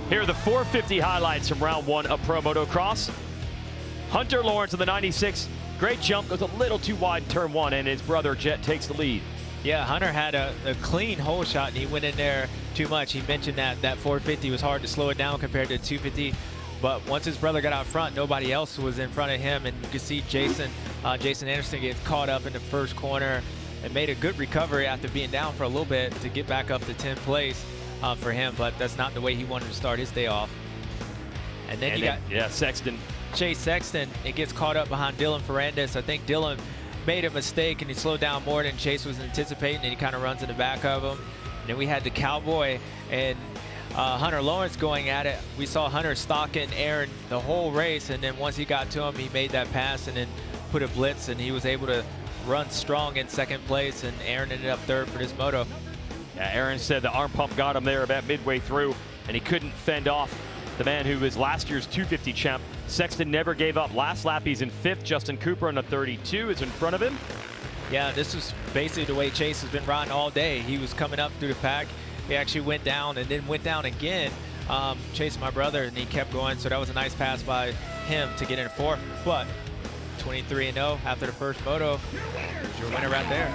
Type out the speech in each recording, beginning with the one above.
Here are the 450 highlights from round 1 of Pro Motocross. Hunter Lawrence in the 96. Great jump, goes a little too wide in turn 1, and his brother Jett takes the lead. Yeah, Hunter had a clean hole shot, and he went in there too much. He mentioned that 450 was hard to slow it down compared to 250. But once his brother got out front, nobody else was in front of him, and you could see Jason Anderson get caught up in the first corner and made a good recovery after being down for a little bit to get back up to 10th place for him. But that's not the way he wanted to start his day off. And then got Sexton. Chase Sexton. It gets caught up behind Dylan Ferrandis. I think Dylan made a mistake and he slowed down more than Chase was anticipating, and he kind of runs in the back of him. And then we had the Cowboy and Hunter Lawrence going at it. We saw Hunter stalking Aaron the whole race, and then once he got to him, he made that pass and then put a blitz, and he was able to run strong in 2nd place, and Aaron ended up 3rd for this moto. Yeah, Aaron said the arm pump got him there about midway through, and he couldn't fend off the man who was last year's 250 champ. Sexton never gave up. Last lap, he's in 5th. Justin Cooper on the 32 is in front of him. Yeah, this was basically the way Chase has been riding all day. He was coming up through the pack. He actually went down and then went down again, chasing my brother, and he kept going. So that was a nice pass by him to get in 4th. But 23-0 after the first moto, your winner right there.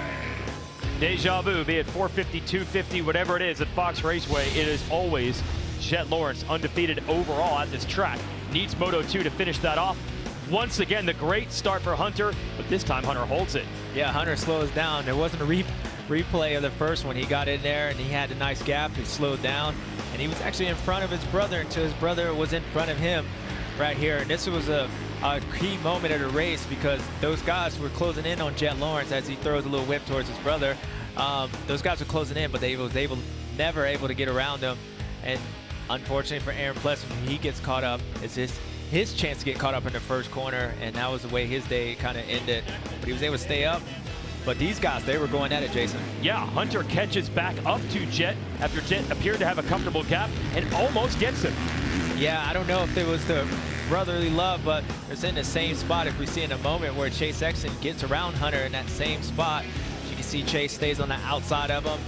Deja vu, be it 450, 250, whatever it is at Fox Raceway, it is always Jett Lawrence, undefeated overall at this track. Needs Moto 2 to finish that off. Once again, the great start for Hunter, but this time Hunter holds it. Yeah, Hunter slows down. There wasn't a replay of the first one. He got in there and he had a nice gap. He slowed down, and he was actually in front of his brother until his brother was in front of him right here. And this was a key moment of the race because those guys were closing in on Jett Lawrence as he throws a little whip towards his brother. Those guys were closing in, but they was never able to get around him. And unfortunately for Aaron Plesser, he gets caught up. It's his chance to get caught up in the first corner, and that was the way his day kind of ended. But he was able to stay up. But these guys, they were going at it, Jason. Yeah, Hunter catches back up to Jett after Jett appeared to have a comfortable gap and almost gets him. Yeah, I don't know if it was the brotherly love, but it's in the same spot. If we see in a moment where Chase Sexton gets around Hunter in that same spot, you can see Chase stays on the outside of him,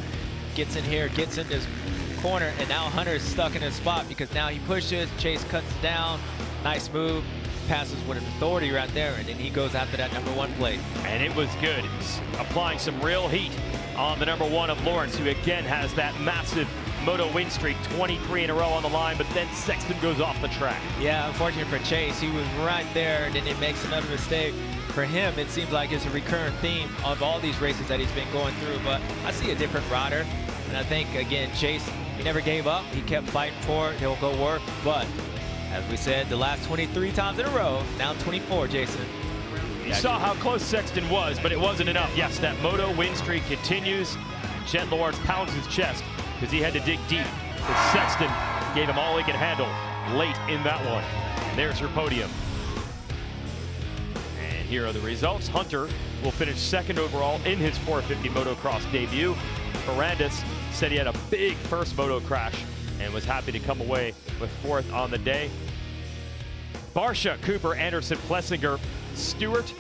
gets in here, gets in this corner, and now Hunter is stuck in his spot because now he pushes, Chase cuts down, nice move, passes with an authority right there, and then he goes after that #1 plate. And it was good. He's applying some real heat on the #1 of Lawrence, who again has that massive moto win streak, 23 in a row on the line, but then Sexton goes off the track. Yeah, unfortunate for Chase, he was right there, and then he makes another mistake. For him, it seems like it's a recurrent theme of all these races that he's been going through, but I see a different rider, and I think, again, Chase, he never gave up. He kept fighting for it. He'll go work, but as we said, the last 23 times in a row, now 24, Jason. You saw how close Sexton was, but it wasn't enough. Yes, that moto win streak continues. Jett Lawrence pounds his chest because he had to dig deep. But Sexton gave him all he could handle late in that one. And there's your podium. And here are the results. Hunter will finish 2nd overall in his 450 motocross debut. Ferrandis said he had a big first moto crash and was happy to come away with 4th on the day. Barsha, Cooper, Anderson, Plessinger, Stewart.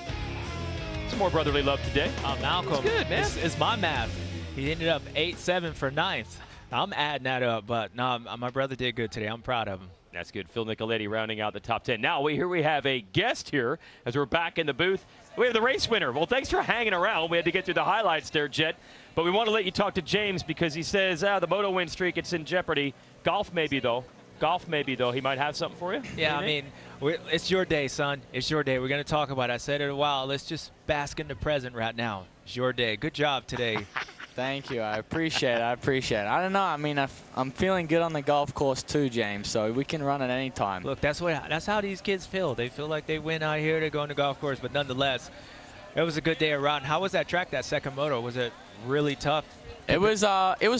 Some more brotherly love today. Malcolm, it's good, man. It's my math. He ended up 8-7 for 9th. I'm adding that up, but no, my brother did good today. I'm proud of him. That's good. Phil Nicoletti rounding out the top 10. Now, here we have a guest here as we're back in the booth. We have the race winner. Well, thanks for hanging around. We had to get through the highlights there, Jett. But we want to let you talk to James because he says, the moto win streak, it's in jeopardy. Golf maybe, though. He might have something for you. Yeah, I mean, it's your day, son. It's your day. We're going to talk about it. I said it a while. Let's just bask in the present right now. It's your day. Good job today. Thank you. I appreciate it. I don't know. I mean, I'm feeling good on the golf course too, James, so we can run at any time. Look, that's how these kids feel. They feel like they win out here. They go on the golf course, but nonetheless, it was a good day around. How was that track, that second moto? Was it really tough? It was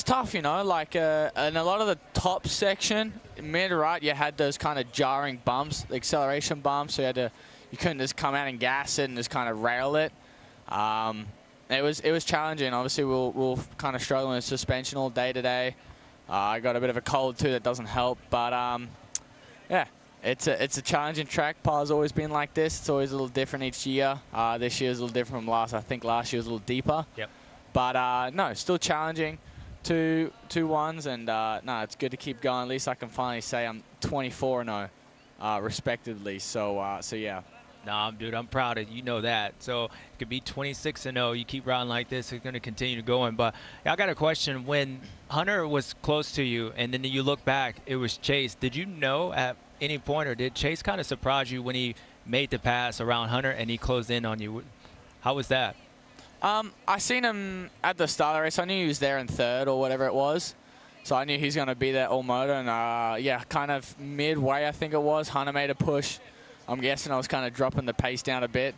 tough, you know, like in a lot of the top section, mid-right, you had those kind of jarring bumps, the acceleration bumps, so you couldn't just come out and gas it and just kind of rail it. It was challenging. Obviously, we'll kind of struggling with suspension all day today. I got a bit of a cold too, that doesn't help, but yeah. It's a challenging track. Pa's always been like this. It's always a little different each year. This year's a little different from last. I think last year was a little deeper. Yep. But no, still challenging. two ones, and no, it's good to keep going. At least I can finally say I'm 24-0, respectively. So yeah. No, dude, I'm proud of you. You know that. So it could be 26-0. You keep riding like this, it's going to continue going. But I got a question. When Hunter was close to you, and then you look back, it was Chase. Did you know at any point, or did Chase kind of surprise you when he made the pass around Hunter and he closed in on you? How was that? I seen him at the start of the race. I knew he was there in third or whatever it was. So I knew he's going to be there all moto. And yeah, kind of midway, I think it was, Hunter made a push. I'm guessing I was kind of dropping the pace down a bit.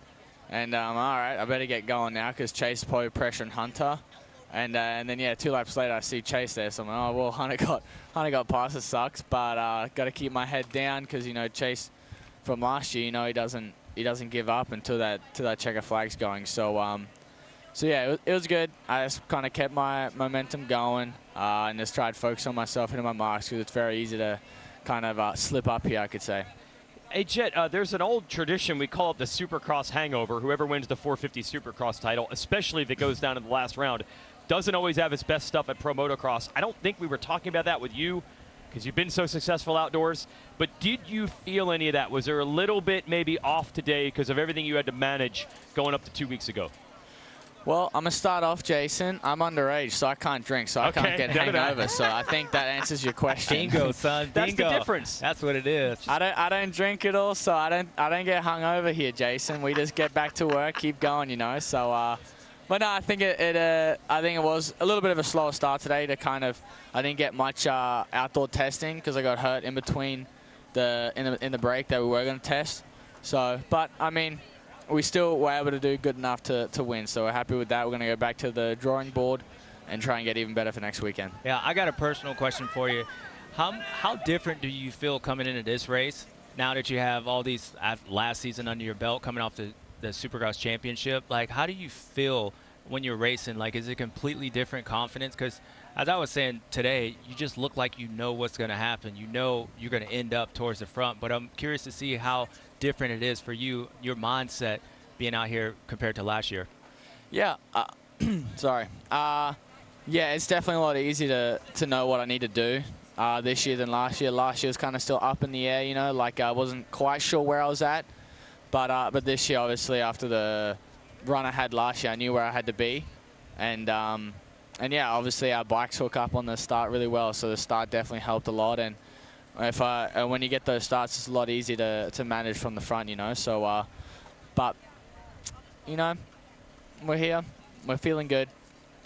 And all right, I better get going now because Chase is probably pressuring Hunter. And then, yeah, 2 laps later, I see Chase there. So I'm like, oh, well, Hunter got past. It sucks. But got to keep my head down because, you know, Chase from last year, you know, he doesn't give up until that checker flag's going. So, so yeah, it was good. I just kind of kept my momentum going and just tried to focus on myself, hitting my marks because it's very easy to kind of slip up here, I could say. Hey, Jett, there's an old tradition. We call it the Supercross hangover. Whoever wins the 450 Supercross title, especially if it goes down to the last round, doesn't always have his best stuff at Pro Motocross. I don't think we were talking about that with you because you've been so successful outdoors. But did you feel any of that? Was there a little bit maybe off today because of everything you had to manage going up to 2 weeks ago? Well, I'm going to start off, Jason. I'm underage, so I can't drink, so I can't get hangover. So I think that answers your question. Bingo, son. That's Bingo. the difference. That's what it is. I don't drink at all, so I don't get hungover here, Jason. We just get back to work, keep going, you know. So, but no, I think it was a little bit of a slower start today. I didn't get much outdoor testing because I got hurt in between in the break that we were going to test. So, but I mean, we still were able to do good enough to win, so we're happy with that. We're going to go back to the drawing board and try and get even better for next weekend. Yeah, I got a personal question for you. How different do you feel coming into this race now that you have all these last season under your belt, coming off the Supercross championship? Like, how do you feel when you're racing? Like, is it completely different confidence? Because as I was saying today, you just look like you know what's going to happen. You know you're going to end up towards the front, but I'm curious to see how different it is for you, your mindset being out here compared to last year. Yeah, sorry. Yeah, it's definitely a lot easier to know what I need to do this year than last year. Last year was kind of still up in the air, you know, like I wasn't quite sure where I was at. But this year, obviously, after the run I had last year, I knew where I had to be. And yeah, obviously our bikes hook up on the start really well, so the start definitely helped a lot. And when you get those starts, it's a lot easier to manage from the front, you know. So, but you know, we're here, we're feeling good,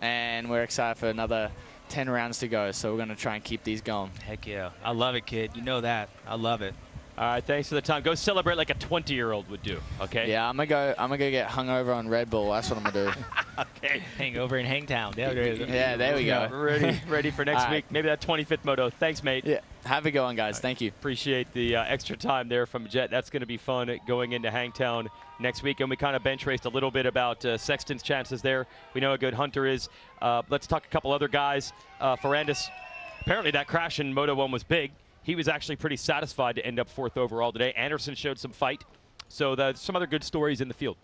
and we're excited for another 10 rounds to go. So we're gonna try and keep these going. Heck yeah, I love it, kid. You know that. I love it. All right, thanks for the time. Go celebrate like a 20-year-old would do. Okay. Yeah, I'm gonna go get hungover on Red Bull. That's what I'm gonna do. Okay. Hangover in Hangtown. Yeah, there we go. Ready for next week. Maybe that 25th moto. Thanks, mate. Yeah. Have a good one, guys. Thank you. Appreciate the extra time there from Jett. That's going to be fun going into Hangtown next week. And we kind of bench raced a little bit about Sexton's chances there. We know how good Hunter is. Let's talk a couple other guys. Ferrandis, apparently that crash in Moto 1 was big. He was actually pretty satisfied to end up 4th overall today. Anderson showed some fight. So some other good stories in the field.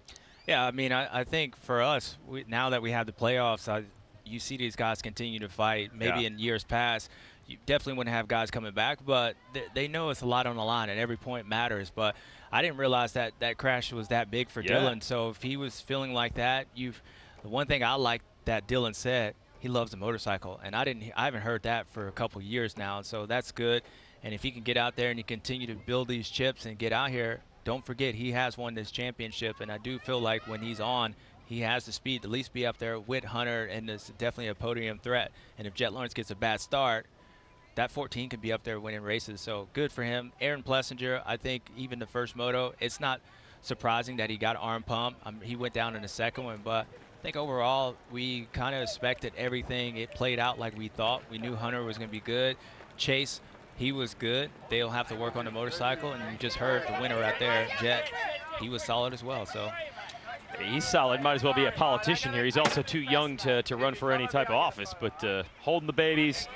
Yeah, I mean, I think for us, now that we have the playoffs, you see these guys continue to fight. Maybe in years past, you definitely wouldn't have guys coming back, but they know it's a lot on the line and every point matters. But I didn't realize that crash was that big for Dylan. So if he was feeling like that, the one thing I like that Dylan said, he loves the motorcycle, and I haven't heard that for a couple years now, so that's good. And if he can get out there and he continue to build these chips and get out here, don't forget he has won this championship, and I do feel like when he's on, he has the speed to at least be up there with Hunter, and it's definitely a podium threat. And if Jett Lawrence gets a bad start, that 14 could be up there winning races. So good for him. Aaron Plessinger, I think even the first moto, it's not surprising that he got arm pump. He went down in the second one, but I think overall we kind of expected everything. It played out like we thought. We knew Hunter was going to be good. Chase, he was good. They'll have to work on the motorcycle, and you just heard the winner right there, Jett. He was solid as well. So he's solid. Might as well be a politician here. He's also too young to run for any type of office, but holding the babies,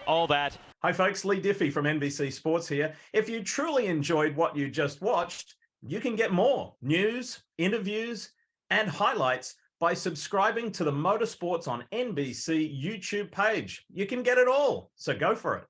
all that. Hi folks, Lee Diffie from NBC Sports here. If you truly enjoyed what you just watched, you can get more news, interviews, and highlights by subscribing to the Motorsports on NBC YouTube page. You can get it all, so go for it.